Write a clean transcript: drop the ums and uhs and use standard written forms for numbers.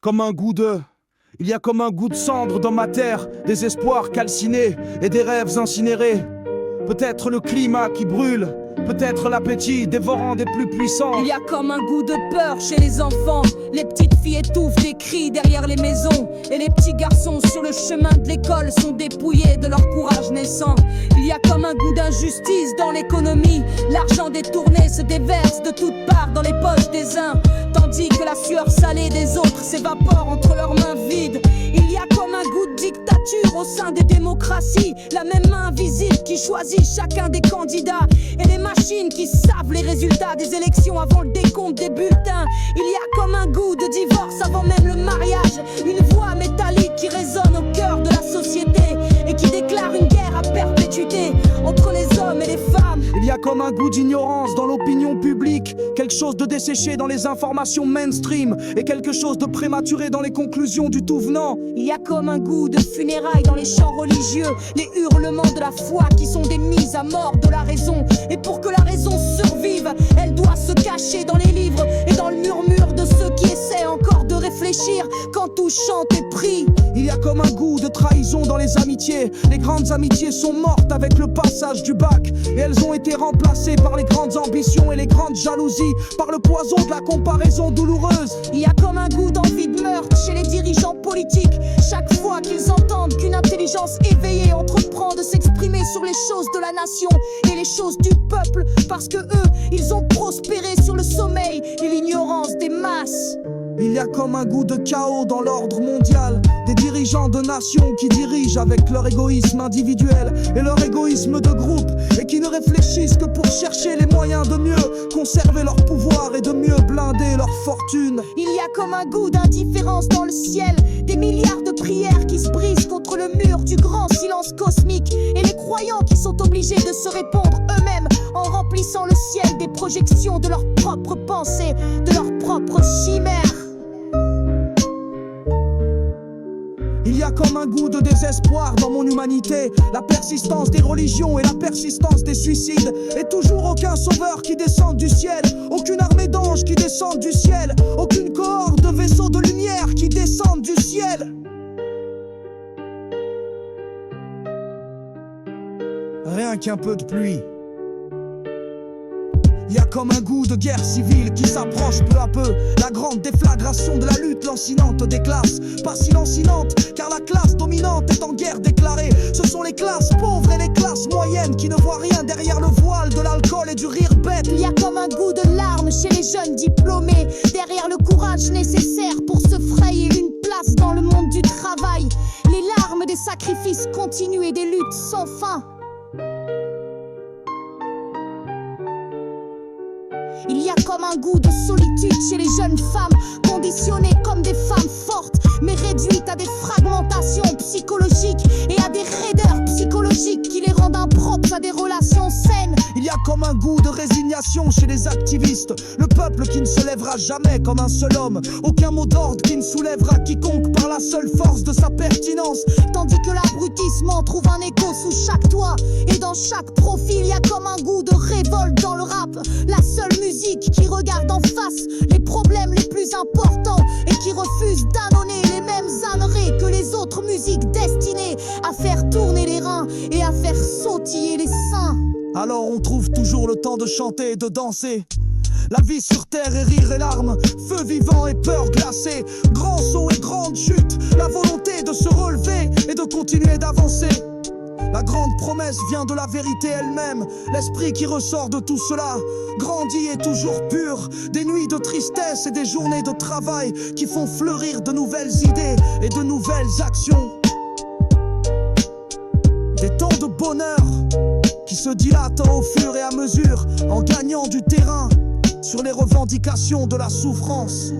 comme un goût de... Il y a comme un goût de cendre dans ma terre, des espoirs calcinés et des rêves incinérés. Peut-être le climat qui brûle, peut-être l'appétit dévorant des plus puissants. Il y a comme un goût de peur chez les enfants. Les petites filles étouffent des cris derrière les maisons. Et les petits garçons sur le chemin de l'école sont dépouillés de leur courage naissant. Il y a comme un goût d'injustice dans l'économie. L'argent détourné se déverse de toutes parts dans les poches des uns, tandis que la sueur salée des autres s'évapore entre leurs mains vides. Il y a comme un goût de dictature au sein des démocraties. La même main invisible qui choisit chacun des candidats. Et les machines qui savent les résultats des élections avant le décompte des bulletins. Il y a comme un goût de divorce avant même le mariage. Une voix métallique qui résonne au cœur de la société et qui déclare une guerre à perpétuité entre les hommes et les femmes. Il y a comme un goût d'ignorance dans l'opinion publique, quelque chose de desséché dans les informations mainstream et quelque chose de prématuré dans les conclusions du tout venant. Il y a comme un goût de funérailles dans les chants religieux, les hurlements de la foi qui sont des mises à mort de la raison. Et pour que la raison survive, elle doit se cacher dans les livres et dans le murmure de ceux qui essaient encore de réfléchir quand tout chante et prie. Il y a comme un goût de trahison dans les amitiés. Les grandes amitiés sont mortes avec le passage du bac, et elles ont été remplacées par les grandes ambitions et les grandes jalousies, par le poison de la comparaison douloureuse. Il y a comme un goût d'envie de meurtre chez les dirigeants politiques. Chaque fois qu'ils entendent qu'une intelligence éveillée entreprend de s'exprimer sur les choses de la nation et les choses du peuple, parce que eux, ils ont prospéré sur le sommeil et l'ignorance des masses. Il y a comme un goût de chaos dans l'ordre mondial, des dirigeants de nations qui dirigent avec leur égoïsme individuel et leur égoïsme de groupe, et qui ne réfléchissent que pour chercher les moyens de mieux conserver leur pouvoir et de mieux blinder leur fortune. Il y a comme un goût d'indifférence dans le ciel, des milliards de prières qui se brisent contre le mur du grand silence cosmique, et les croyants qui sont obligés de se répondre eux-mêmes en remplissant le ciel des projections de leurs propres pensées, de leurs propres chimères. Il y a comme un goût de désespoir dans mon humanité, la persistance des religions et la persistance des suicides, et toujours aucun sauveur qui descende du ciel, aucune armée d'anges qui descendent du ciel, aucune cohorte de vaisseaux de lumière qui descendent du ciel. Rien qu'un peu de pluie. Il y a comme un goût de guerre civile qui s'approche peu à peu, la grande déflagration de la lutte lancinante des classes. Pas si lancinante, car la classe dominante est en guerre déclarée. Ce sont les classes pauvres et les classes moyennes qui ne voient rien derrière le voile de l'alcool et du rire bête. Il y a comme un goût de larmes chez les jeunes diplômés, derrière le courage nécessaire pour se frayer une place dans le monde du travail. Les larmes des sacrifices continus et des luttes sans fin. Il y a comme un goût de solitude chez les jeunes femmes, conditionnées comme des femmes fortes, mais réduites à des fragmentations psychologiques et à des raideurs psychologiques qui les rendent impropres à des relations saines. Il y a comme un goût de résignation chez les activistes, le peuple qui ne se lèvera jamais comme un seul homme, aucun mot d'ordre qui ne soulèvera quiconque par la seule force de sa pertinence. Tandis que l'abrutissement trouve un écho sous chaque toit, et dans chaque profil il y a comme un goût de révolte dans le rap, la seule musique qui regarde en face les problèmes les plus importants et qui refuse d'annoncer les mêmes âneries que les autres musiques destinées à faire tourner les reins et à faire sautiller les seins. Alors on trouve toujours le temps de chanter et de danser. La vie sur terre est rire et larmes, feu vivant et peur glacée, grand saut et grande chute, la volonté de se relever et de continuer d'avancer. La grande promesse vient de la vérité elle-même, l'esprit qui ressort de tout cela grandit et toujours pur, des nuits de tristesse et des journées de travail qui font fleurir de nouvelles idées et de nouvelles actions. Des temps de bonheur qui se dilatent au fur et à mesure en gagnant du terrain sur les revendications de la souffrance.